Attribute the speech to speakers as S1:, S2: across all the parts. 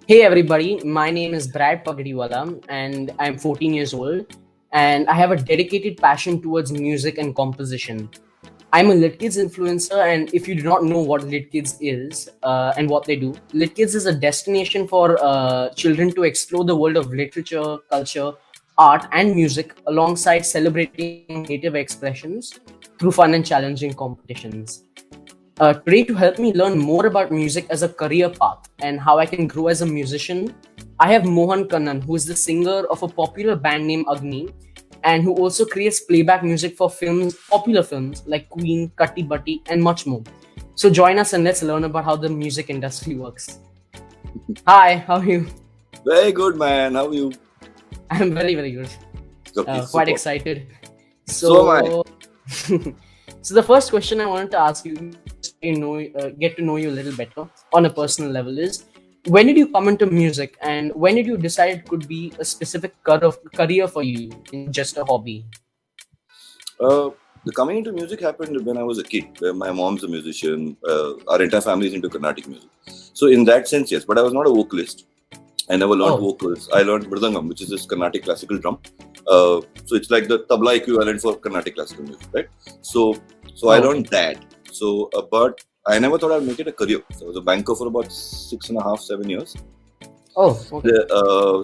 S1: Hey everybody, my name is Brad Pagdiwala and I'm 14 years old and I have a dedicated passion towards music and composition. I'm a LITKIDS influencer, and if you do not know what LITKIDS is and what they do, LITKIDS is a destination for children to explore the world of literature, culture, art and music alongside celebrating native expressions through fun and challenging competitions. Today, to help me learn more about music as a career path and how I can grow as a musician, I have Mohan Kannan, who is the singer of a popular band named Agnee, and who also creates playback music for films, popular films like Queen, Katti Batti, and much more. So join us and let's learn about how the music industry works. Hi, how are you?
S2: Very good, man. How are you?
S1: I'm very, very good.
S2: Okay,
S1: Quite
S2: super.
S1: excited.
S2: So am I.
S1: So the first question I wanted to ask you, get to know you a little better on a personal level, is when did you come into music, and when did you decide it could be a specific career for you, in just a hobby?
S2: The coming into music happened when I was a kid. Where my mom's a musician. Our entire family is into Carnatic music. So in that sense, yes. But I was not a vocalist. I never learned vocals. I learned mridangam, which is this Carnatic classical drum. So it's like the tabla equivalent for Carnatic classical music, right? So I learned that. So, but I never thought I'd make it a career. So I was a banker for about 6.5, 7 years.
S1: Oh, okay.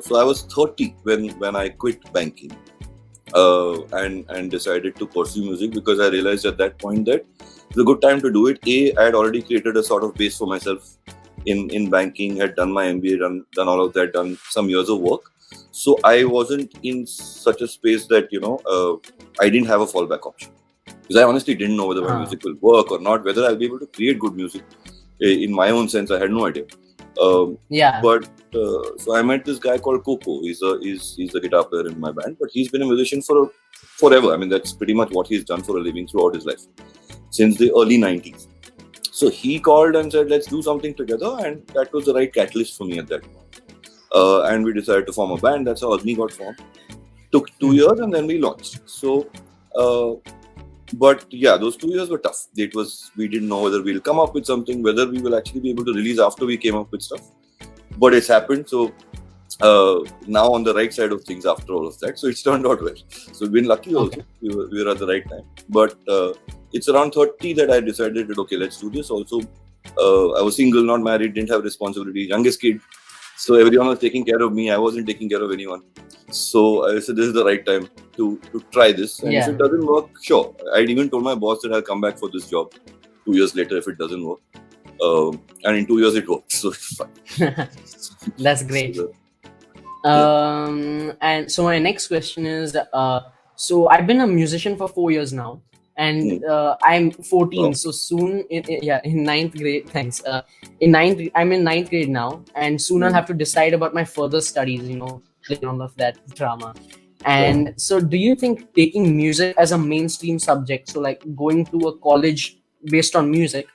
S2: So I was 30 when I quit banking. And decided to pursue music because I realized at that point that it's a good time to do it. I had already created a sort of base for myself in banking, had done my MBA, done all of that, done some years of work. So I wasn't in such a space that, I didn't have a fallback option. Because I honestly didn't know whether my music will work or not, whether I'll be able to create good music. In my own sense, I had no idea. But so I met this guy called Coco. He's the guitar player in my band, but he's been a musician for forever. I mean, that's pretty much what he's done for a living throughout his life, since the early 90s. So he called and said, let's do something together, and that was the right catalyst for me at that point. And we decided to form a band. That's how Agnee got formed. Took 2 years and then we launched. So but yeah, those 2 years were tough. We didn't know whether we'll come up with something, whether we will actually be able to release after we came up with stuff. But it's happened. So now on the right side of things after all of that. So it's turned out well. So we've been lucky also. We were at the right time. But it's around 30 that I decided that, okay, let's do this. Also, I was single, not married, didn't have responsibility, youngest kid. So everyone was taking care of me. I wasn't taking care of anyone. So I said, this is the right time to try this. And if it doesn't work, sure. I'd even told my boss that I'll come back for this job 2 years later if it doesn't work. And in 2 years it worked. So it's fine.
S1: That's great. And so my next question is, so I've been a musician for 4 years now. And I'm 14, so soon in ninth grade. Thanks. I'm in ninth grade now, and soon I'll have to decide about my further studies. All of that drama. And so, do you think taking music as a mainstream subject, so like going to a college based on music,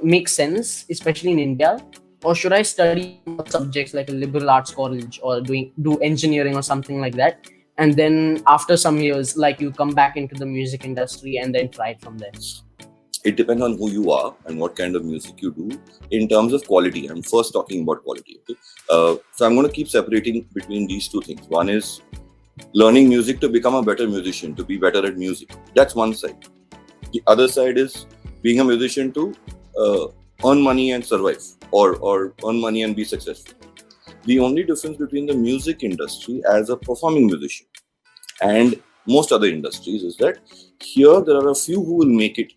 S1: makes sense, especially in India, or should I study subjects like a liberal arts college or do engineering or something like that? And then after some years, like you come back into the music industry and then try it from there?
S2: It depends on who you are and what kind of music you do. In terms of quality, I'm first talking about quality. Okay? So I'm going to keep separating between these two things. One is learning music to become a better musician, to be better at music. That's one side. The other side is being a musician to earn money and survive, or earn money and be successful. The only difference between the music industry as a performing musician and most other industries is that here there are a few who will make it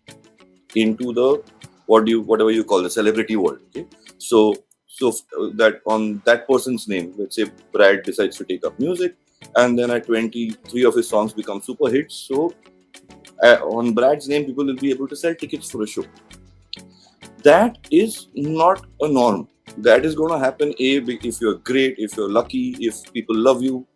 S2: into the whatever you call the celebrity world. Okay, so that on that person's name, let's say Brad decides to take up music, and then at 23 of his songs become super hits. So on Brad's name, people will be able to sell tickets for a show. That is not a norm. That is going to happen if you're great, if you're lucky, if people love you.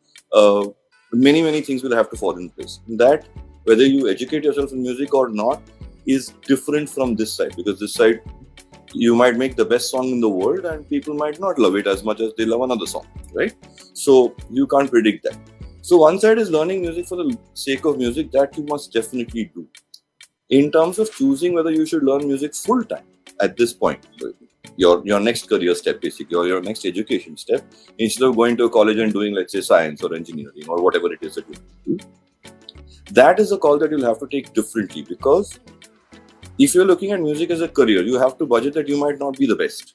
S2: Many things will have to fall in place. That, whether you educate yourself in music or not, is different from this side, because this side you might make the best song in the world and people might not love it as much as they love another song, right? So you can't predict that. So one side is learning music for the sake of music, that you must definitely do. In terms of choosing whether you should learn music full time at this point, your next career step, basically, or your next education step, instead of going to a college and doing, let's say, science or engineering or whatever it is that you do. That is a call that you'll have to take differently, because if you're looking at music as a career, you have to budget that you might not be the best.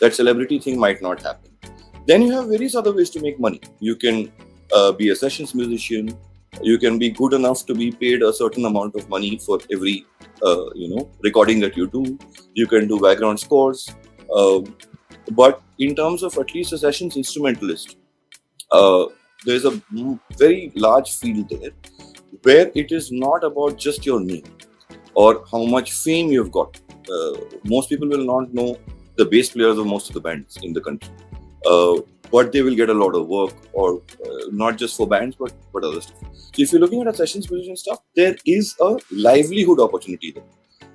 S2: That celebrity thing might not happen. Then you have various other ways to make money. You can be a sessions musician. You can be good enough to be paid a certain amount of money for every recording that you do. You can do background scores. But in terms of at least a sessions instrumentalist, there's a very large field there where it is not about just your name or how much fame you've got. Most people will not know the bass players of most of the bands in the country. But they will get a lot of work, or not just for bands, but other stuff. So if you're looking at a sessions musician stuff, there is a livelihood opportunity there.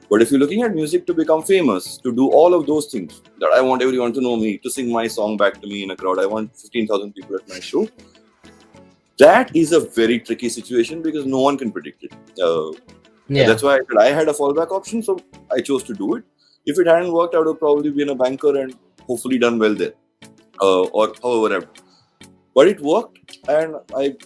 S2: But if you're looking at music to become famous, to do all of those things, that I want everyone to know me, to sing my song back to me in a crowd, I want 15,000 people at my show, that is a very tricky situation because no one can predict it. That's why I had a fallback option, so I chose to do it. If it hadn't worked, I would have probably been a banker and hopefully done well there. Or however, but it worked, and I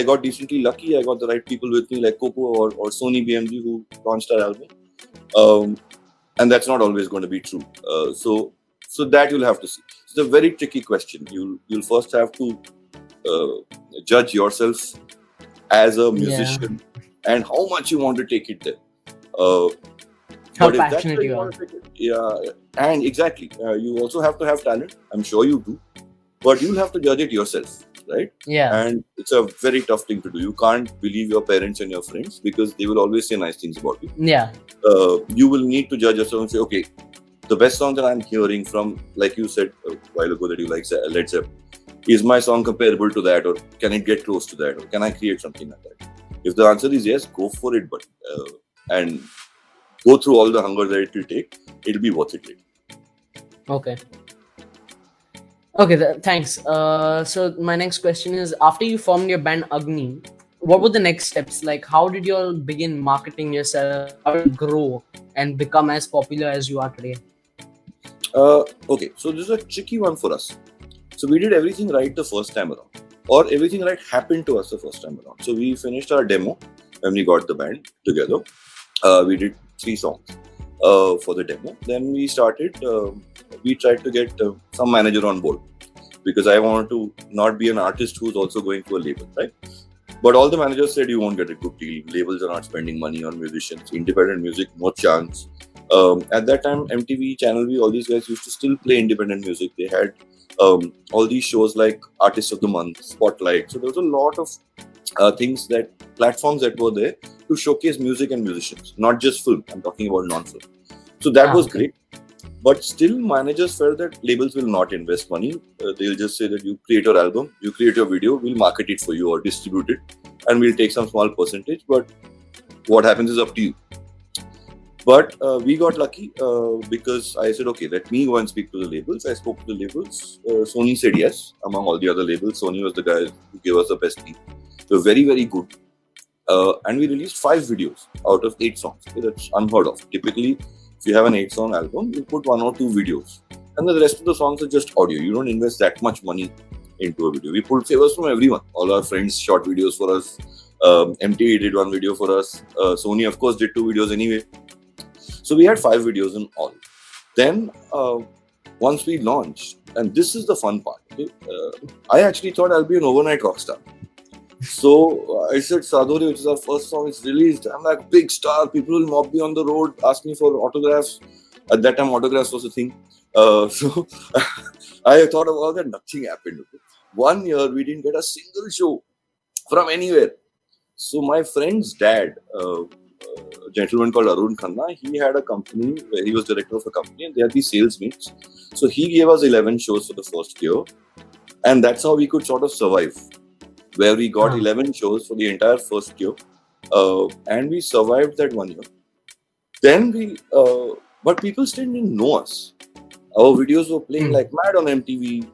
S2: got decently lucky. I got the right people with me, like Coco or Sony BMG, who launched our album, and that's not always going to be true. So that you'll have to see. It's a very tricky question. You'll first have to judge yourself as a musician and how much you want to take it there.
S1: How passionate you are.
S2: And exactly. You also have to have talent. I'm sure you do. But you'll have to judge it yourself, right?
S1: Yeah.
S2: And it's a very tough thing to do. You can't believe your parents and your friends because they will always say nice things about you.
S1: Yeah.
S2: You will need to judge yourself and say, okay, the best song that I'm hearing from, like you said a while ago that you like Led Zeppelin, is my song comparable to that, or can it get close to that, or can I create something like that? If the answer is yes, go for it, but and go through all the hunger that it will take. It'll be worth it later.
S1: Okay, thanks. So my next question is, after you formed your band Agnee, what were the next steps? Like, how did you all begin marketing yourself? How did you grow and become as popular as you are today?
S2: Okay, so this is a tricky one for us. So we did everything right the first time around, or everything right happened to us the first time around. So we finished our demo when we got the band together. We did 3 songs for the demo. Then we started, we tried to get some manager on board, because I wanted to not be an artist who's also going to a label, right? But all the managers said you won't get a good deal. Labels are not spending money on musicians. Independent music, no chance. At that time, MTV, Channel V, all these guys used to still play independent music. They had all these shows like Artist of the Month, Spotlight. So there was a lot of things, that platforms that were there to showcase music and musicians, not just film. I'm talking about non-film. So that was great. But still, managers felt that labels will not invest money. They'll just say that you create your album, you create your video, we'll market it for you or distribute it, and we'll take some small percentage. But what happens is up to you. But we got lucky because I said, okay, let me go and speak to the labels. I spoke to the labels. Sony said yes. Among all the other labels, Sony was the guy who gave us the best deal. They were very, very good. And we released 5 videos out of 8 songs. Okay, that's unheard of. Typically, if you have an 8-song album, you put 1 or 2 videos. And the rest of the songs are just audio. You don't invest that much money into a video. We pulled favors from everyone. All our friends shot videos for us. MTV did 1 video for us. Sony, of course, did 2 videos anyway. So we had 5 videos in all. Then, once we launched, and this is the fun part, okay? I actually thought I'll be an overnight rock star. So I said, Sadhuri, which is our first song, is released. I'm like, big star. People will mob me on the road, ask me for autographs. At that time, autographs was a thing. So I thought about that. Nothing happened. Okay? 1 year, we didn't get a single show from anywhere. So my friend's dad, a gentleman called Mohan Kannan, he had a company where he was director of a company, and they had these sales mates. So he gave us 11 shows for the first year. And that's how we could sort of survive, where we got 11 shows for the entire first year. And we survived that 1 year. Then but people still didn't know us. Our videos were playing like mad on MTV.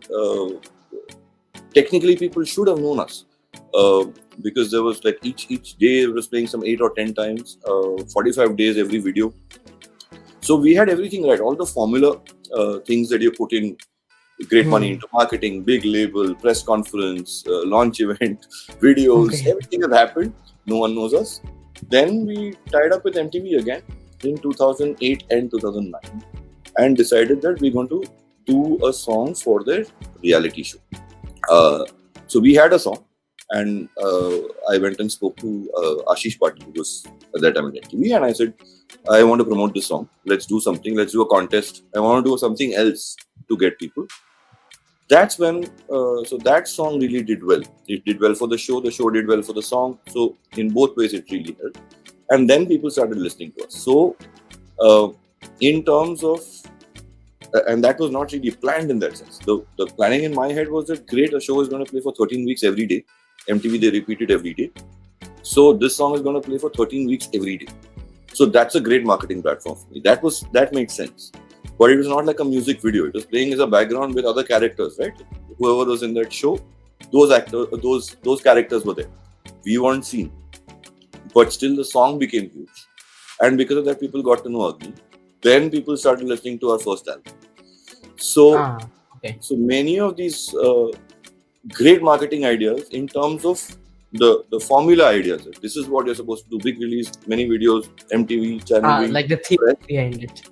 S2: Technically, people should have known us. Because there was like each day it was playing some 8 or 10 times, 45 days every video. So we had everything right, all the formula things that you put in great money into marketing, big label, press conference, launch event, videos, everything had happened. No one knows us. Then we tied up with MTV again in 2008 and 2009 and decided that we're going to do a song for their reality show. So we had a song, and I went and spoke to Ashish Patil, who was at that time at MTV, and I said, I want to promote this song. Let's do something. Let's do a contest. I want to do something else to get people. That's when, so that song really did well. It did well for the show did well for the song. So in both ways, it really helped. And then people started listening to us. So in terms of, and that was not really planned in that sense. The planning in my head was that great, a show is going to play for 13 weeks every day. MTV, they repeat it every day. So this song is going to play for 13 weeks every day. So that's a great marketing platform for me. That made sense. But it was not like a music video. It was playing as a background with other characters, right? Whoever was in that show, those actors, those characters were there. We weren't seen. But still the song became huge. And because of that, people got to know Agnee. Then people started listening to our first album. So, so many of these great marketing ideas in terms of the formula ideas. This is what you're supposed to do. Big release, many videos, MTV, channel.
S1: Like the theory behind it.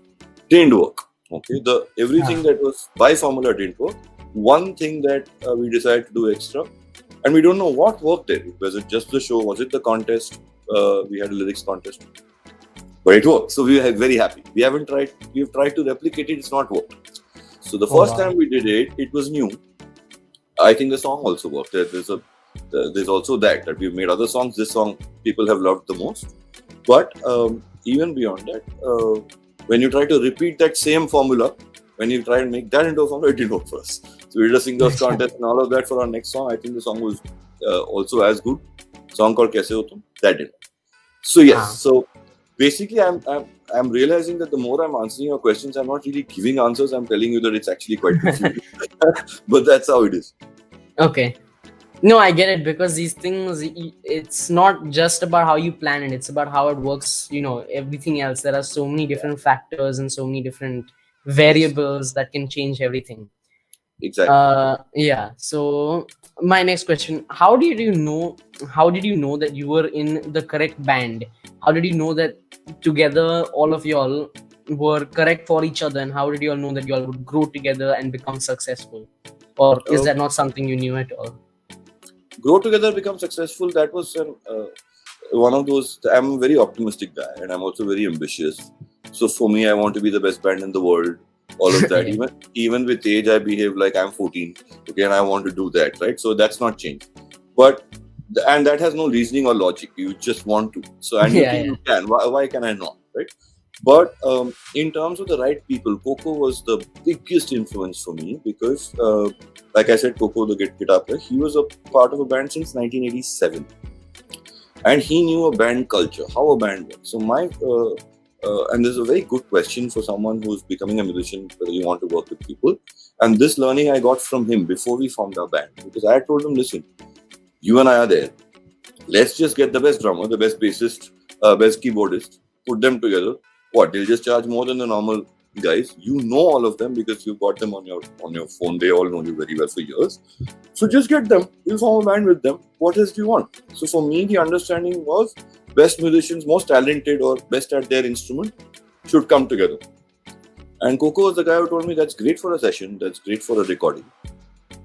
S2: Didn't work. Okay. Everything that was by formula didn't work. One thing that we decided to do extra, and we don't know what worked there. Was it just the show? Was it the contest? We had a lyrics contest. But it worked. So we are very happy. We've tried to replicate it. It's not worked. So the first time we did it, it was new. I think the song also worked. There's also that we've made other songs. This song people have loved the most. But even beyond that, when you try to repeat that same formula, when you try and make that into a formula, it didn't work for us. So we did a singles contest and all of that for our next song. I think the song was also as good. A song called Kaise Ho Tum. That didn't. So yes. So basically, I'm realizing that the more I'm answering your questions, I'm not really giving answers. I'm telling you that it's actually quite confusing. But that's how it is.
S1: Okay. No, I get it, because these things, it's not just about how you plan it. It's about how it works, everything else. There are so many different factors and so many different variables that can change everything.
S2: Exactly.
S1: So my next question, how did you know that you were in the correct band? How did you know that together all of y'all were correct for each other, and how did you all know that you all would grow together and become successful? Or is that not something you knew at all?
S2: Grow together, become successful. That was one of those. I'm a very optimistic guy, and I'm also very ambitious. So for me, I want to be the best band in the world. All of that. Even with age, I behave like I'm 14. Okay, and I want to do that, right? So that's not changed. And that has no reasoning or logic. You just want to. So and you think you can. Why can I not? Right? But in terms of the right people, Coco was the biggest influence for me because, like I said, Coco, the guitar player, he was a part of a band since 1987. And he knew a band culture, how a band works. So and there's a very good question for someone who's becoming a musician, whether you want to work with people. And this learning I got from him before we formed our band. Because I told him, listen, you and I are there. Let's just get the best drummer, the best bassist, best keyboardist, put them together. What? They'll just charge more than the normal guys. You know all of them because you've got them on your phone. They all know you very well for years. So just get them. You'll form a band with them. What else do you want? So for me, the understanding was best musicians, most talented or best at their instrument should come together. And Coco was the guy who told me that's great for a session, that's great for a recording.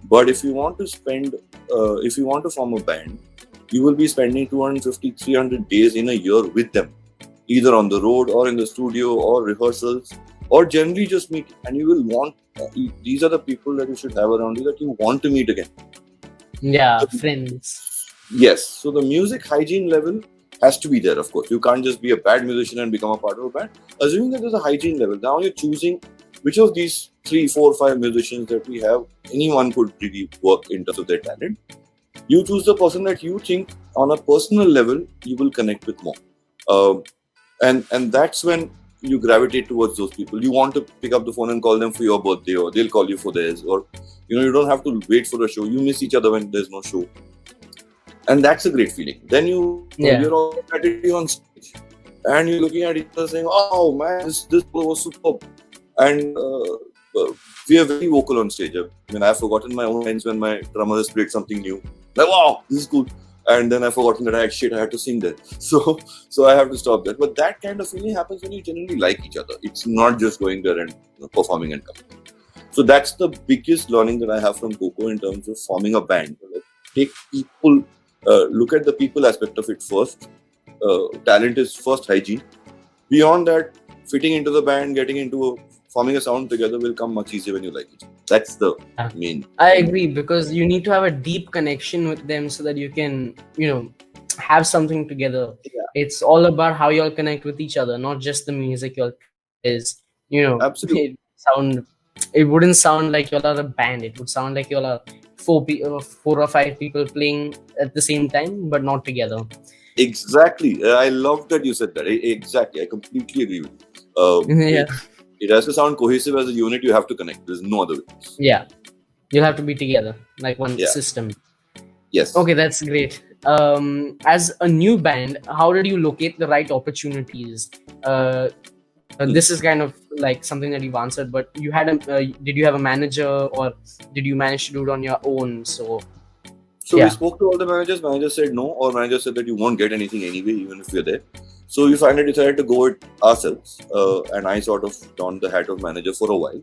S2: But if you want to form a band, you will be spending 250, 300 days in a year with them. Either on the road or in the studio or rehearsals or generally just meet. And you will want, these are the people that you should have around you that you want to meet again.
S1: Yeah, friends.
S2: Yes. So the music hygiene level has to be there, of course. You can't just be a bad musician and become a part of a band. Assuming that there's a hygiene level, now you're choosing which of these 3, 4, 5 musicians that we have, anyone could really work in terms of their talent. You choose the person that you think on a personal level you will connect with more. And that's when you gravitate towards those people. You want to pick up the phone and call them for your birthday, or they'll call you for theirs, or you don't have to wait for a show. You miss each other when there's no show. And that's a great feeling. Then you're already on stage. and you're looking at each other saying, "Oh man, this was superb," and we are very vocal on stage. I mean, I've forgotten my own lines when my drummer has played something new. Like, wow, this is cool. And then I've forgotten that I had to sing that. So I have to stop that. But that kind of feeling happens when you genuinely like each other. It's not just going there and performing and coming. So that's the biggest learning that I have from Coco in terms of forming a band. Like, take people, look at the people aspect of it first. Talent is first hygiene. Beyond that, fitting into the band, forming a sound together will come much easier when you like it. That's the main.
S1: I agree, because you need to have a deep connection with them so that you can, have something together.
S2: Yeah.
S1: It's all about how you all connect with each other, not just the music you all is.
S2: Absolutely.
S1: It wouldn't sound like you all are a band. It would sound like you all are four or five people playing at the same time, but not together.
S2: Exactly. I love that you said that. Exactly. I completely agree with you.
S1: Yeah.
S2: It has to sound cohesive as a unit. You have to connect. There's no other way.
S1: Yeah. You'll have to be together, like one
S2: Yeah.
S1: system.
S2: Yes.
S1: Okay, that's great. As a new band, how did you locate the right opportunities? This is kind of like something that you've answered, but you had did you have a manager, or did you manage to do it on your own? So
S2: we spoke to all the managers. Manager said no, or manager said that you won't get anything anyway, even if you're there. So we finally decided to go it ourselves, and I sort of donned the hat of manager for a while.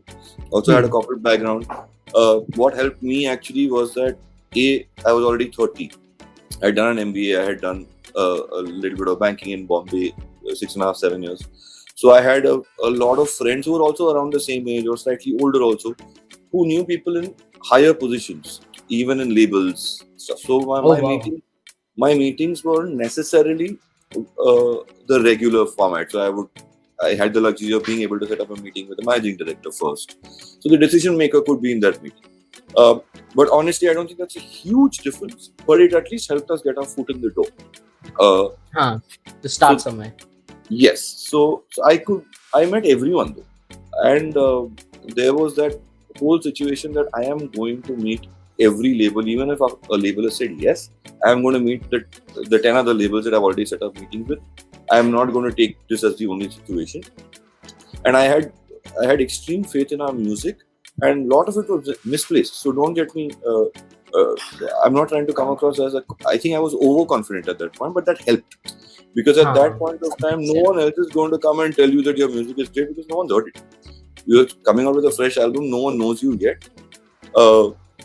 S2: Also had a corporate background. What helped me actually was that I was already 30. I had done an MBA. I had done a little bit of banking in Bombay, 6.5, 7 years. So I had a lot of friends who were also around the same age or slightly older also, who knew people in higher positions, even in labels stuff. So my meetings weren't necessarily the regular format. So I had the luxury of being able to set up a meeting with the managing director first. So the decision maker could be in that meeting. But honestly, I don't think that's a huge difference. But it at least helped us get our foot in the door.
S1: To start somewhere.
S2: Yes. So I met everyone though. And there was that whole situation that I am going to meet every label, even if a label has said yes, I am going to meet the 10 other labels that I've already set up meetings with. I am not going to take this as the only situation. And I had extreme faith in our music, and a lot of it was misplaced. So don't get me. I'm not trying to come across as I think I was overconfident at that point, but that helped. Because at that point of time, no one else is going to come and tell you that your music is great, because no one's heard it. You're coming out with a fresh album, no one knows you yet.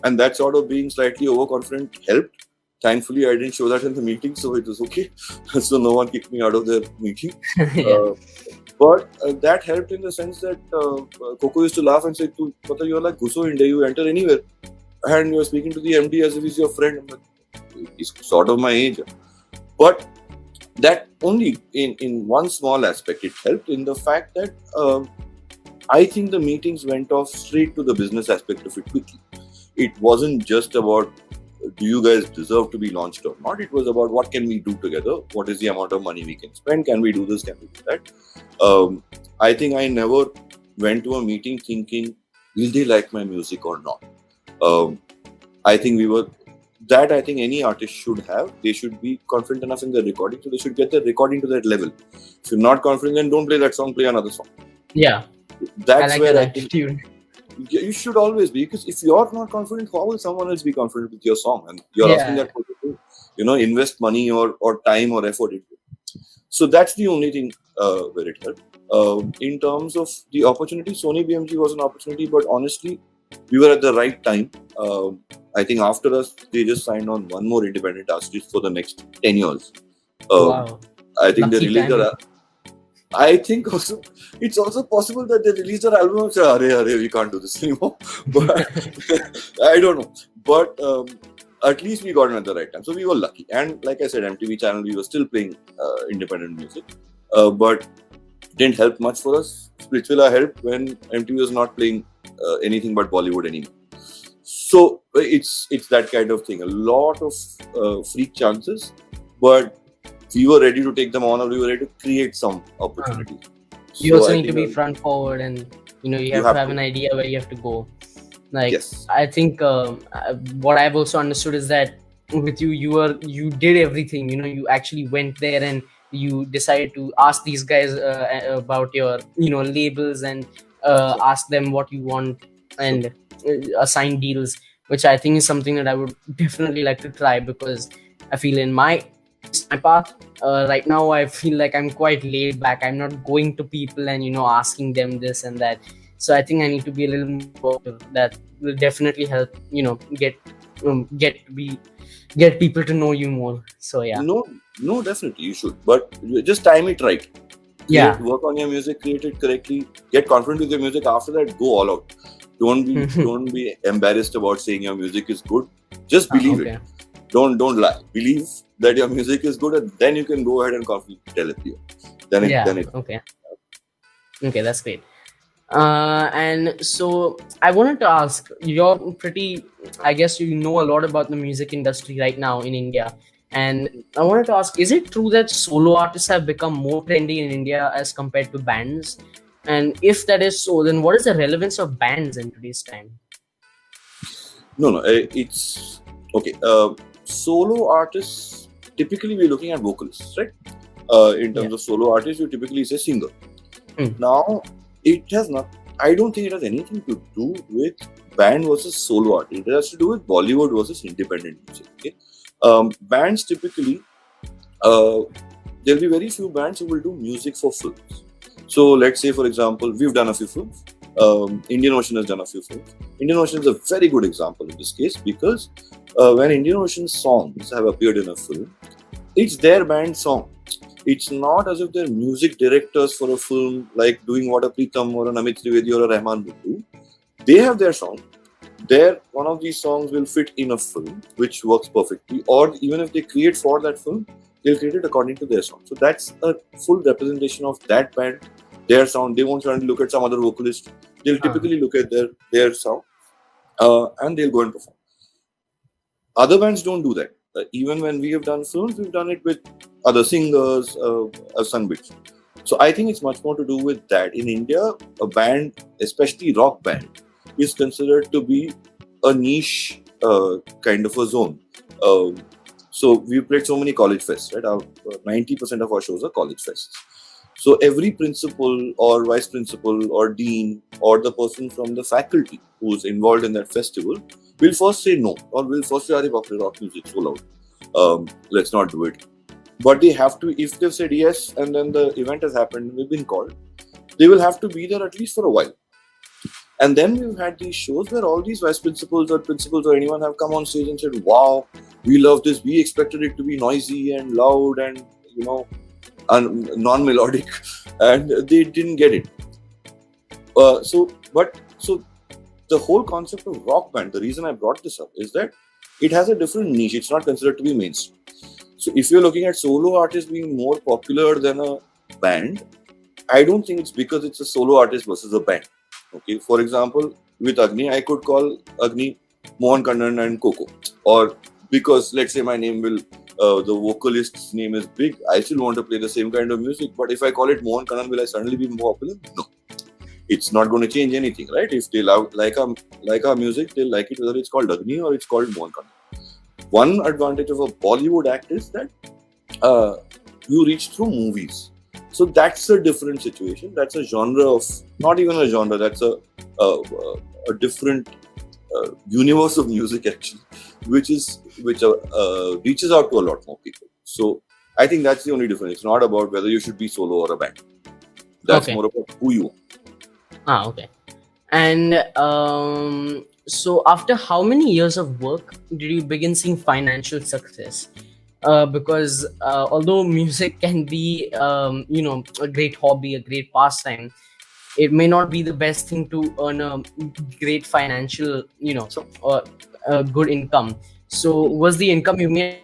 S2: And that sort of being slightly overconfident helped. Thankfully, I didn't show that in the meeting, so it was okay. So no one kicked me out of the meeting. But that helped in the sense that Coco used to laugh and say, you're like Gusso India, you enter anywhere. And you're speaking to the MD as if he's your friend. I'm like, he's sort of my age. But that only in one small aspect, it helped in the fact that I think the meetings went off straight to the business aspect of it quickly. It wasn't just about, do you guys deserve to be launched or not? It was about, what can we do together? What is the amount of money we can spend? Can we do this? Can we do that? I think I never went to a meeting thinking, will they like my music or not? I think I think any artist should have. They should be confident enough in their recording, so they should get their recording to that level. If you're not confident, then don't play that song, play another song.
S1: Yeah.
S2: That's where I think you should always be, because if you're not confident, how will someone else be confident with your song? And you're asking that person to, invest money or time or effort into it. So that's the only thing where it helped. In terms of the opportunity, Sony BMG was an opportunity, but honestly, we were at the right time. I think after us, they just signed on one more independent artist for the next 10 years.
S1: Wow.
S2: I think they released I think also it's also possible that they released their album and say, we can't do this anymore. But I don't know. But at least we got it at the right time. So we were lucky. And like I said, MTV channel, we were still playing independent music. But didn't help much for us. Splitsvilla helped when MTV was not playing anything but Bollywood anymore. So it's that kind of thing. A lot of freak chances, but we were ready to take them on, or we were ready to create some opportunity.
S1: You also need to be front forward, and you have to have an idea where you have to go. Like, yes. I think what I've also understood is that with you did everything. You actually went there and you decide to ask these guys about your labels, and ask them what you want, and assign deals, which I think is something that I would definitely like to try, because I feel in my path right now, I feel like I'm quite laid back. I'm not going to people and asking them this and that. So I think I need to be a little more proactive. That will definitely help get people to know you more. So yeah.
S2: No, definitely you should, but you just time it right. Work on your music, create it correctly, get confident with your music. After that, go all out. Don't be embarrassed about saying your music is good. Just believe it. Don't lie. Believe that your music is good, and then you can go ahead and confidently tell it.
S1: Okay, that's great. And so I wanted to ask, I guess you know a lot about the music industry right now in India. And I wanted to ask, is it true that solo artists have become more trendy in India as compared to bands? And if that is so, then what is the relevance of bands in today's time?
S2: No, it's okay. Solo artists, typically we're looking at vocalists, right? In terms of solo artists, you typically say singer. Now, I don't think it has anything to do with band versus solo artist. It has to do with Bollywood versus independent music. Okay? Bands typically, there'll be very few bands who will do music for films. So let's say, for example, we've done a few films. Indian Ocean has done a few films. Indian Ocean is a very good example in this case, because when Indian Ocean songs have appeared in a film, it's their band song. It's not as if they're music directors for a film, like doing what a Pritam or an Amit Trivedi or a Rahman would do. They have their song. One of these songs will fit in a film, which works perfectly. Or even if they create for that film, they'll create it according to their song. So that's a full representation of that band, their sound. They won't try to look at some other vocalist. They'll typically look at their sound, and they'll go and perform. Other bands don't do that. Even when we have done films, we've done it with other singers, sung bits. So I think it's much more to do with that. In India, a band, especially rock band, is considered to be a niche kind of a zone. So we played so many college fests, right? 90% of our shows are college fests. So every principal or vice principal or dean or the person from the faculty who's involved in that festival will first say no, or will first say, rock music so loud. Let's not do it. But they have to, if they've said yes and then the event has happened, we've been called, they will have to be there at least for a while. And then we've had these shows where all these vice principals or anyone have come on stage and said, wow, we love this. We expected it to be noisy and loud and, non-melodic, and they didn't get it. So the whole concept of rock band, the reason I brought this up is that it has a different niche. It's not considered to be mainstream. So if you're looking at solo artists being more popular than a band, I don't think it's because it's a solo artist versus a band. Okay, for example, with Agnee, I could call Agnee Mohan Kannan and Coco. Or because, let's say my name will, the vocalist's name is big, I still want to play the same kind of music. But if I call it Mohan Kannan, will I suddenly be more popular? No. It's not going to change anything, right? If they like our music, they'll like it whether it's called Agnee or it's called Mohan Kannan. One advantage of a Bollywood act is that you reach through movies. So that's a different situation. That's a genre of, not even a genre, that's a different universe of music actually, which reaches out to a lot more people. So I think that's the only difference. It's not about whether you should be solo or a band. That's more about who you are.
S1: Okay. And so after how many years of work did you begin seeing financial success? Because although music can be, a great hobby, a great pastime, it may not be the best thing to earn a great financial, good income. So was the income you made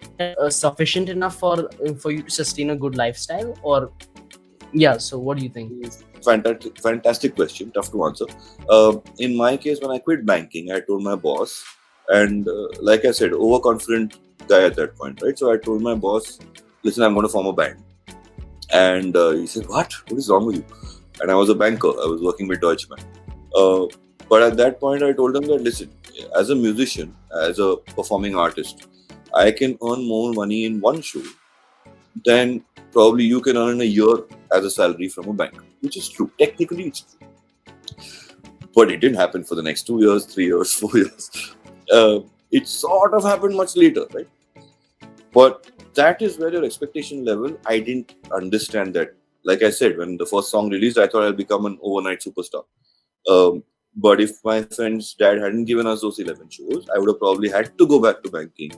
S1: sufficient enough for you to sustain a good lifestyle? Or so what do you think?
S2: Fantastic question. Tough to answer. In my case, when I quit banking, I told my boss, and like I said, overconfident guy at that point, right? So I told my boss, listen, I'm going to form a band. And he said, what is wrong with you? And I was a banker. I was working with Deutsche Bank. But at that point, I told him that, listen, as a musician, as a performing artist, I can earn more money in one show then probably you can earn a year as a salary from a bank, which is true. Technically, it's true. But it didn't happen for the next 2 years, 3 years, 4 years. It sort of happened much later, right? But that is where your expectation level, I didn't understand that. Like I said, when the first song released, I thought I'll become an overnight superstar. But if my friend's dad hadn't given us those 11 shows, I would have probably had to go back to banking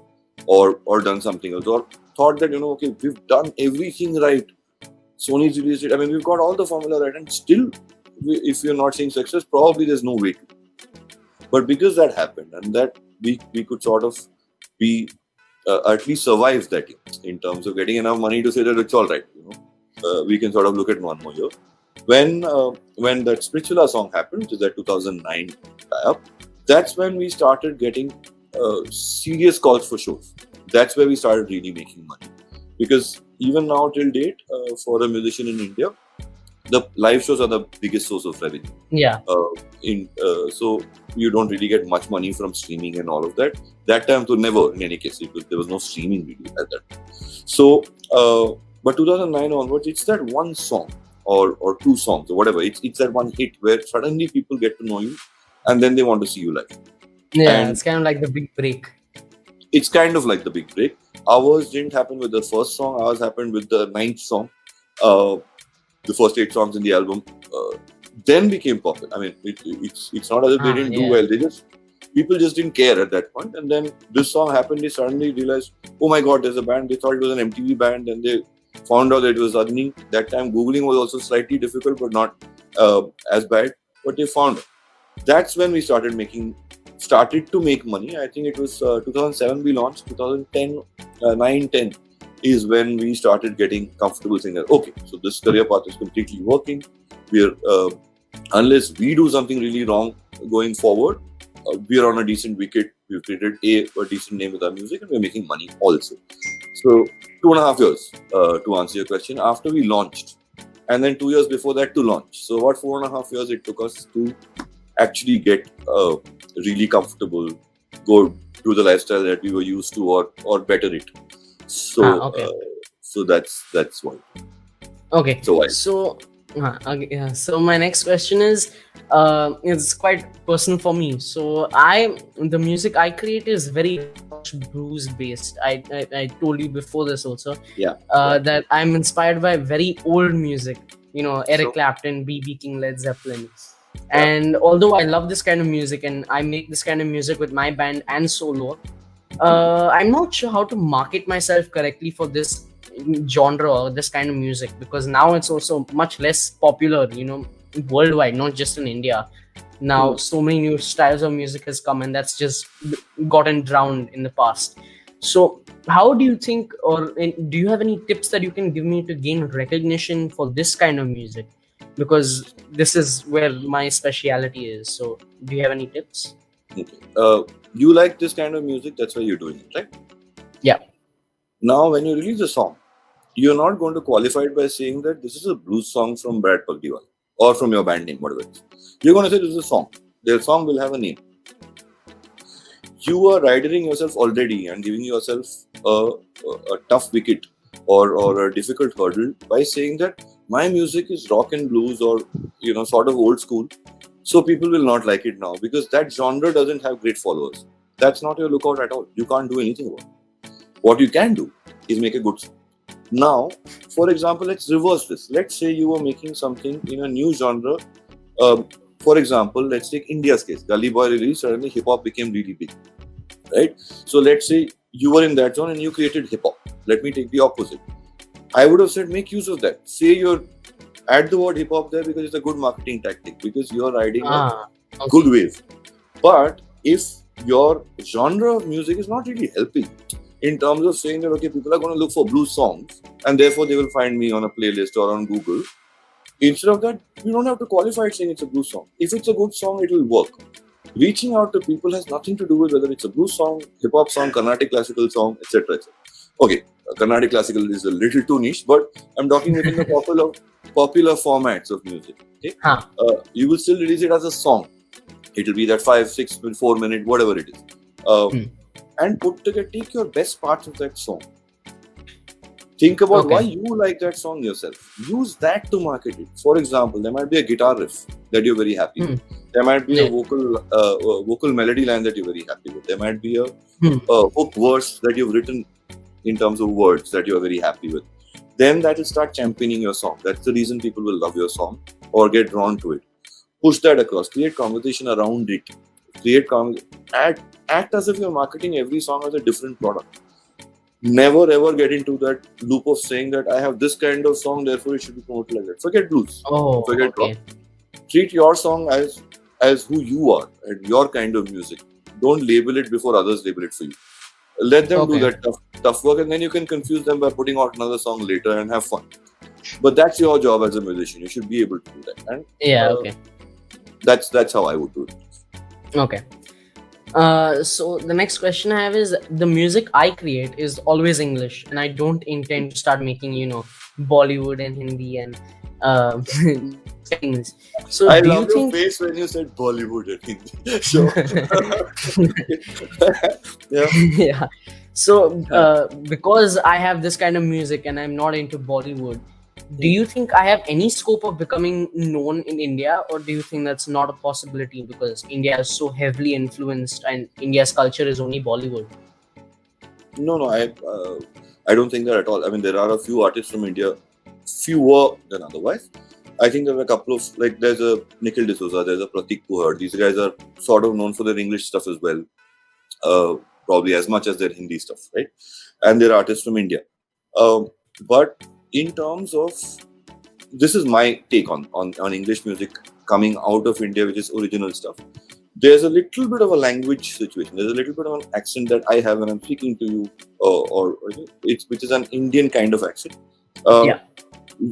S2: or done something else. Or thought that, okay, we've done everything right. Sony's released it. I mean, we've got all the formula right. And still, if you're not seeing success, probably there's no way to. But because that happened and that we could sort of be at least survive that year in terms of getting enough money to say that it's all right. We can sort of look at one more year. When that Spirituala song happened, which is that 2009 tie-up, that's when we started getting serious calls for shows. That's where we started really making money. Because even now till date, for a musician in India, the live shows are the biggest source of revenue.
S1: Yeah.
S2: So you don't really get much money from streaming and all of that. That time, to never, in any case, there was no streaming really at that time. So, but 2009 onwards, it's that one song or two songs or whatever. It's that one hit where suddenly people get to know you and then they want to see you live.
S1: Yeah,
S2: And
S1: it's kind of like the big break.
S2: it's kind of like the big break. Ours didn't happen with the first song. Ours happened with the 9th song. The first 8 songs in the album then became popular. I mean, it's not as if they didn't do well. People just didn't care at that point. And then this song happened. They suddenly realized, oh my God, there's a band. They thought it was an MTV band, and they found out that it was Agnee. That time, Googling was also slightly difficult, but not as bad. But they found it. That's when we started to make money. I think it was 2007 we launched. 2010, 9-10 is when we started getting comfortable saying that, okay, so this career path is completely working. We're unless we do something really wrong going forward, we are on a decent wicket. We've created a decent name with our music, and we're making money also. So 2.5 years to answer your question, after we launched, and then 2 years before that to launch. So about 4.5 years it took us to actually get really comfortable, go through the lifestyle that we were used to, or better it. So
S1: Okay.
S2: So that's why.
S1: Okay.
S2: So why?
S1: Okay, yeah. So my next question is, it's quite personal for me. So the music I create is very much blues based. I told you before this also.
S2: Yeah.
S1: That I'm inspired by very old music. Eric
S2: Sure.
S1: Clapton, B.B. King, Led Zeppelin.
S2: Yeah.
S1: And although I love this kind of music and I make this kind of music with my band and solo, I'm not sure how to market myself correctly for this genre or this kind of music, because now it's also much less popular, worldwide, not just in India. Now so many new styles of music has come, and that's just gotten drowned in the past. So how do you think, or do you have any tips that you can give me to gain recognition for this kind of music? Because this is where my speciality is. So do you have any tips?
S2: Okay. You like this kind of music, that's why you're doing it, right?
S1: Yeah.
S2: Now, when you release a song, you're not going to qualify it by saying that this is a blues song from Brad Pagdiwala or from your band name, whatever it is. You're going to say this is a song. Their song will have a name. You are riding yourself already and giving yourself a tough wicket or a difficult hurdle by saying that my music is rock and blues or sort of old school. So people will not like it now because that genre doesn't have great followers. That's not your lookout at all. You can't do anything about it. What you can do is make a good song. Now, for example, let's reverse this. Let's say you were making something in a new genre. For example, let's take India's case. Gully Boy released, suddenly hip hop became really big. Right? So let's say you were in that zone and you created hip hop. Let me take the opposite. I would have said make use of that. Say you're add the word hip hop there because it's a good marketing tactic, because you're riding a good wave. But if your genre of music is not really helping in terms of saying that, okay, people are going to look for blues songs and therefore they will find me on a playlist or on Google, instead of that, you don't have to qualify it saying it's a blues song. If it's a good song, it will work. Reaching out to people has nothing to do with whether it's a blues song, hip hop song, Carnatic classical song, etc. Okay, Carnatic classical is a little too niche, but I'm talking within the popular formats of music. Okay, you will still release it as a song. It will be that 5, 6, 4 minute, whatever it is, and put together. Take your best parts of that song, Think about why
S1: Okay.
S2: you like that song yourself. Use that to market it. For example, there might be a guitar riff that you're very happy
S1: Hmm.
S2: with. There might be a
S1: Yeah.
S2: vocal melody line that you're very happy with. There might be a
S1: Hmm.
S2: hook verse that you've written in terms of words that you're very happy with. Then that will start championing your song. That's the reason people will love your song or get drawn to it. Push that across. Create conversation around it. Act as if you're marketing every song as a different product. Never ever get into that loop of saying that I have this kind of song, therefore it should be promoted like that. Forget blues.
S1: Oh,
S2: Forget rock.
S1: okay.
S2: Treat your song as who you are and your kind of music. Don't label it before others label it for you. Let them do
S1: Okay.
S2: that tough work, and then you can confuse them by putting out another song later and have fun. But that's your job as a musician. You should be able to do that, and
S1: Yeah. Okay.
S2: that's how I would do it.
S1: Okay. So the next question I have is, the music I create is always English, and I don't intend to start making, Bollywood and Hindi and things. So
S2: I
S1: do you
S2: love your
S1: think?
S2: face when you said Bollywood. I think so. Yeah.
S1: Yeah. So because I have this kind of music and I'm not into Bollywood, do you think I have any scope of becoming known in India, or do you think that's not a possibility because India is so heavily influenced and India's culture is only Bollywood?
S2: No, I don't think that at all. I mean, there are a few artists from India, fewer than otherwise. I think there are a couple of, like, there's a Nikhil D'Souza, there's a Pratik Puhar. These guys are sort of known for their English stuff as well, probably as much as their Hindi stuff, right? And they're artists from India. But in terms of, this is my take on English music coming out of India, which is original stuff. There's a little bit of a language situation. There's a little bit of an accent that I have when I'm speaking to you, which is an Indian kind of accent.
S1: Yeah.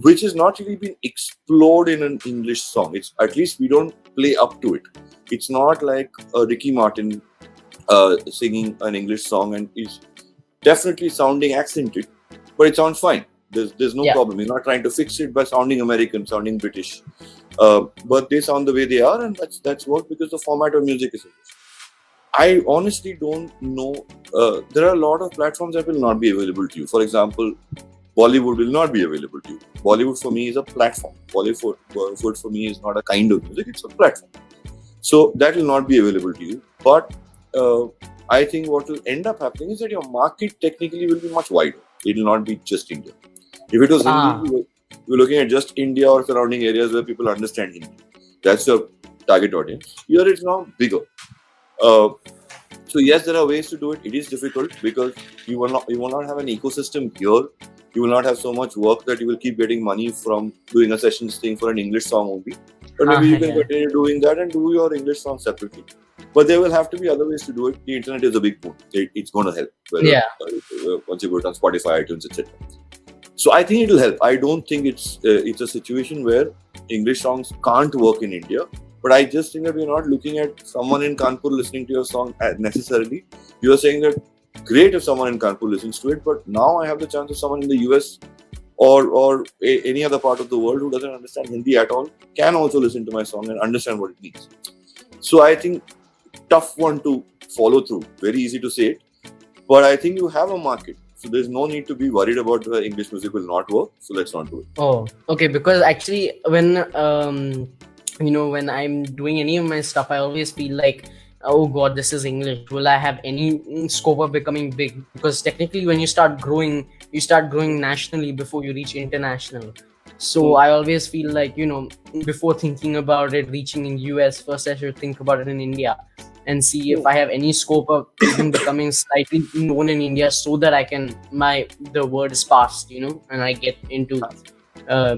S2: Which is not really been explored in an English song. It's, at least we don't play up to it. It's not like Ricky Martin singing an English song and is definitely sounding accented, but it sounds fine. There's no problem. He's not trying to fix it by sounding American, sounding British. But they sound the way they are, and that's worked because the format of music is English. I honestly don't know. There are a lot of platforms that will not be available to you. For example, Bollywood will not be available to you. Bollywood for me is a platform. Bollywood for me is not a kind of music, it's a platform. So that will not be available to you. But I think what will end up happening is that your market technically will be much wider. It will not be just India. If it was Hindi, we're looking at just India or surrounding areas where people understand Hindi. That's your target audience. Here it's now bigger. So yes, there are ways to do it. It is difficult because you will not have an ecosystem here. You will not have so much work that you will keep getting money from doing a sessions thing for an English song only. But maybe you can continue doing that and do your English song separately. But there will have to be other ways to do it. The internet is a big boon. It's going to help. Once you go on Spotify, iTunes, etc. So I think it will help. I don't think it's a situation where English songs can't work in India. But I just think that we're not looking at someone in Kanpur listening to your song necessarily. You are saying that great if someone in Kanpur listens to it, but now I have the chance of someone in the US or any other part of the world who doesn't understand Hindi at all can also listen to my song and understand what it means. So I think tough one to follow through. Very easy to say it, but I think you have a market. So there's no need to be worried about the English music will not work. So let's not do it.
S1: Oh, okay. Because actually, when when I'm doing any of my stuff, I always feel like, oh God, this is English. Will I have any scope of becoming big? Because technically, when you start growing nationally before you reach international. So I always feel like, before thinking about it reaching in US, first I should think about it in India and see if I have any scope of even becoming slightly known in India, so that I can the word is passed, and I get into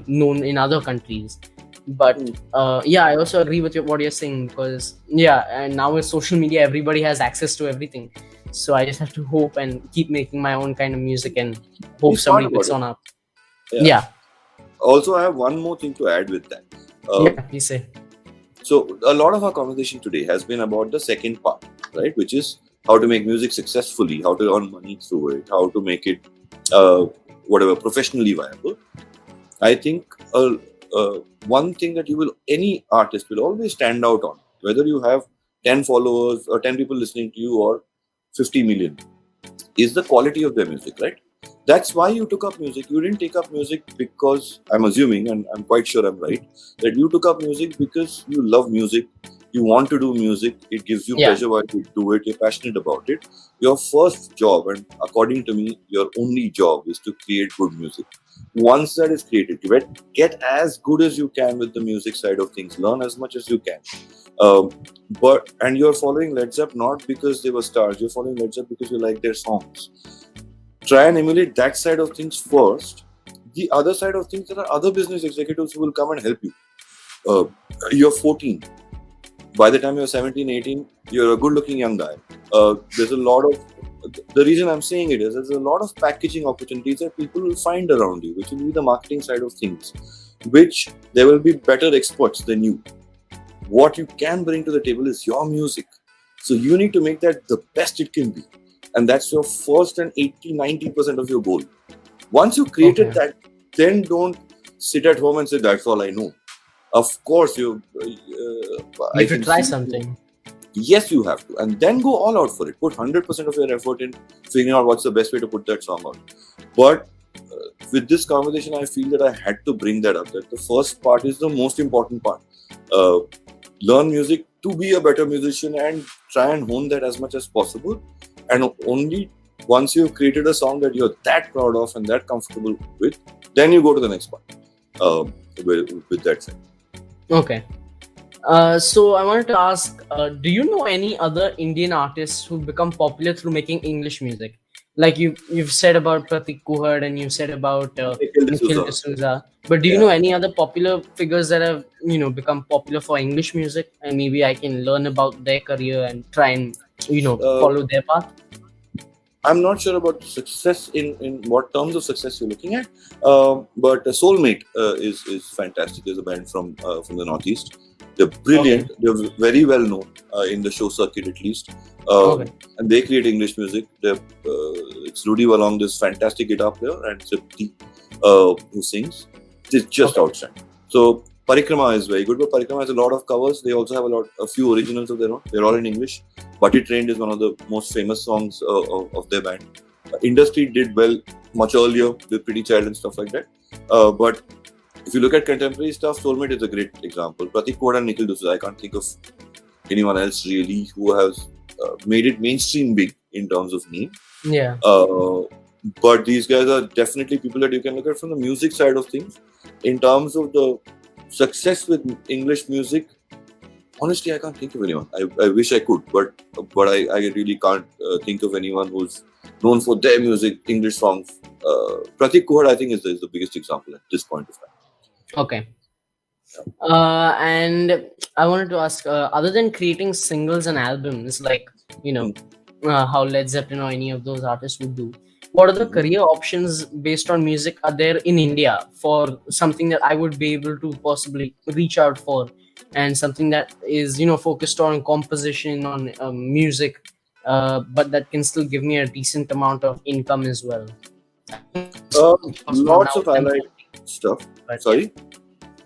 S1: known in other countries. But I also agree with what you're saying, because and now with social media everybody has access to everything, so I just have to hope and keep making my own kind of music and hope somebody picks on up.
S2: Also, I have one more thing to add with that.
S1: Please say.
S2: So a lot of our conversation today has been about the second part, right, which is how to make music successfully, how to earn money through it, how to make it professionally viable. I think one thing that any artist will always stand out on, whether you have 10 followers or 10 people listening to you or 50 million, is the quality of their music, right? That's why you took up music. You didn't take up music because, I'm assuming, and I'm quite sure I'm right, that you took up music because you love music, you want to do music, it gives you
S1: Yeah.
S2: pleasure while you do it, you're passionate about it. Your first job, and according to me, your only job is to create good music. Once that is created, get as good as you can with the music side of things, learn as much as you can. And you're following Led Zepp not because they were stars, you're following Led Zepp because you like their songs. Try and emulate that side of things first. The other side of things, there are other business executives who will come and help you. You're 14. By the time you're 17, 18, you're a good looking young guy. There's a lot of, the reason I'm saying it is, there's a lot of packaging opportunities that people will find around you, which will be the marketing side of things, which there will be better experts than you. What you can bring to the table is your music. So you need to make that the best it can be. And that's your first and 80-90% of your goal. Once you created that, then don't sit at home and say, that's all I know. Of course, you
S1: should try something.
S2: Yes, you have to. And then go all out for it. Put 100% of your effort in figuring out what's the best way to put that song out. But with this conversation, I feel that I had to bring that up. That the first part is the most important part. Learn music to be a better musician and try and hone that as much as possible. And only once you've created a song that you're that proud of and that comfortable with, then you go to the next part with that side.
S1: Okay. So I wanted to ask, do you know any other Indian artists who become popular through making English music? Like you've said about Pratik Kuhad and you said about Nikhil D'Souza. But do you know any other popular figures that have become popular for English music, and maybe I can learn about their career and try and follow their path?
S2: I'm not sure about success in what terms of success you're looking at, but Soulmate is fantastic. There's a band from the Northeast. They're brilliant. They're very well known in the show circuit at least. And they create English music. It's Rudy Walong, this fantastic guitar player, and Tripti who sings. It's just outstanding. So Parikrama is very good, but Parikrama has a lot of covers. They also have a few originals of their own. They're all in English. Butty Trained is one of the most famous songs of their band. Industry did well much earlier with Pretty Child and stuff like that. But if you look at contemporary stuff, Soulmate is a great example. Pratik Kuhad and Nikhil D'Souza, I can't think of anyone else really who has made it mainstream big in terms of name.
S1: Yeah.
S2: But these guys are definitely people that you can look at from the music side of things. In terms of the success with English music, honestly, I can't think of anyone. I wish I could, but I really can't think of anyone who's known for their music, English songs. Pratik Kuhad, I think, is the biggest example at this point of time.
S1: Okay. And I wanted to ask, other than creating singles and albums, like how Led Zeppelin or any of those artists would do, what are the career options based on music are there in India for something that I would be able to possibly reach out for, and something that is focused on composition, on music, but that can still give me a decent amount of income as well?
S2: Lots of allied stuff. Sorry?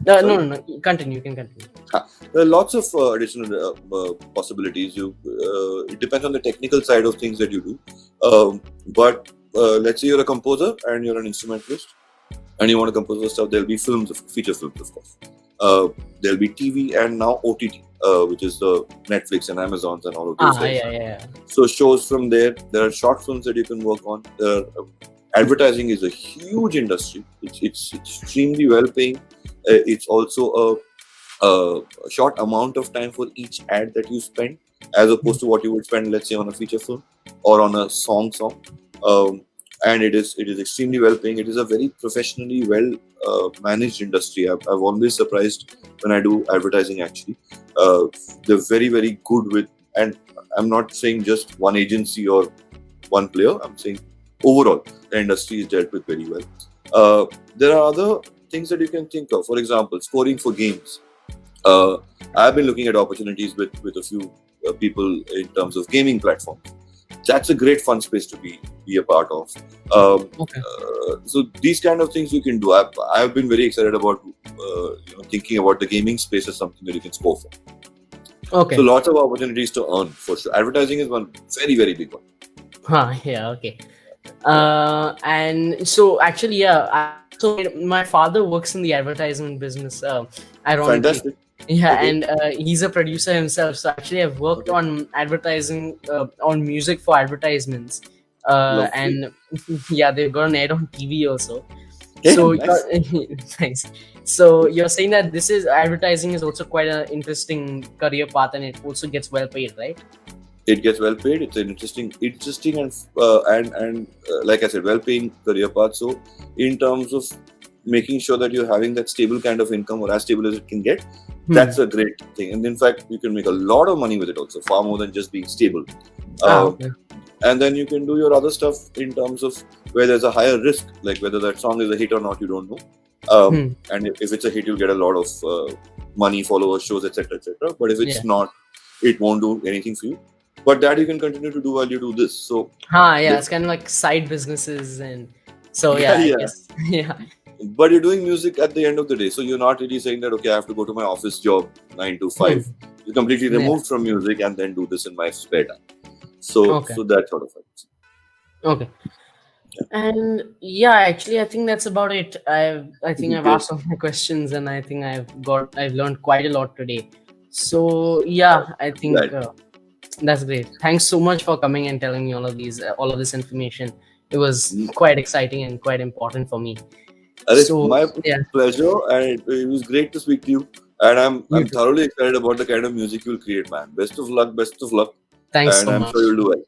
S1: No. Continue. You can continue.
S2: There are lots of additional possibilities. It depends on the technical side of things that you do. But let's say you're a composer and you're an instrumentalist and you want to compose the stuff. There'll be films, feature films, of course. There'll be TV and now OTT, which is the Netflix and Amazons and all of those things.
S1: Yeah.
S2: So shows from there. There are short films that you can work on. Advertising is a huge industry. It's extremely well paying. It's also a short amount of time for each ad that you spend, as opposed to what you would spend, let's say, on a feature film or on a song. And it is extremely well paying. It is a very professionally well managed industry. I've always surprised when I do advertising. Actually, they're very, very good with. And I'm not saying just one agency or one player. I'm saying overall the industry is dealt with very well. There are other things that you can think of. For example, scoring for games. I've been looking at opportunities with a few people in terms of gaming platforms. That's a great fun space to be a part of. So these kind of things you can do. I've been very excited about thinking about the gaming space as something that you can score for.
S1: Okay.
S2: So lots of opportunities to earn for sure. Advertising is one very, very big one.
S1: Yeah. Okay. And so actually, my father works in the advertisement business. Ironically,
S2: Fantastic.
S1: yeah,
S2: Okay.
S1: and he's a producer himself. So actually, I've worked
S2: Okay.
S1: on advertising, on music for advertisements,
S2: Lovely.
S1: and yeah, they've got an ad on TV also.
S2: Yeah,
S1: So
S2: nice.
S1: thanks. So you're saying that this is advertising is also quite an interesting career path, and it also gets well paid, right?
S2: It gets well paid. It's an interesting and like I said, well-paying career path. So, in terms of making sure that you're having that stable kind of income or as stable as it can get, that's a great thing. And in fact, you can make a lot of money with it also, far more than just being stable.
S1: Okay.
S2: And then you can do your other stuff in terms of where there's a higher risk, like whether that song is a hit or not, you don't know. And if it's a hit, you'll get a lot of money, followers, shows, etc., etc. But if it's not, it won't do anything for you. But that you can continue to do while you do this. So,
S1: Yeah, it's kind of like side businesses, and so yeah, I guess yeah.
S2: But you're doing music at the end of the day, so you're not really saying that okay, I have to go to my office job 9 to 5. You're completely removed from music and then do this in my spare time. So that sort of thing.
S1: Okay. And yeah, actually, I think that's about it. I think I've asked all my questions, and I think I've learned quite a lot today. So yeah, I think that's great. Thanks so much for coming and telling me all of this information. It was quite exciting and quite important for me.
S2: So, my pleasure, and it was great to speak to you. And I'm thoroughly excited about the kind of music you'll create, man. Best of luck.
S1: Thanks so
S2: much. And I'm sure you'll do well.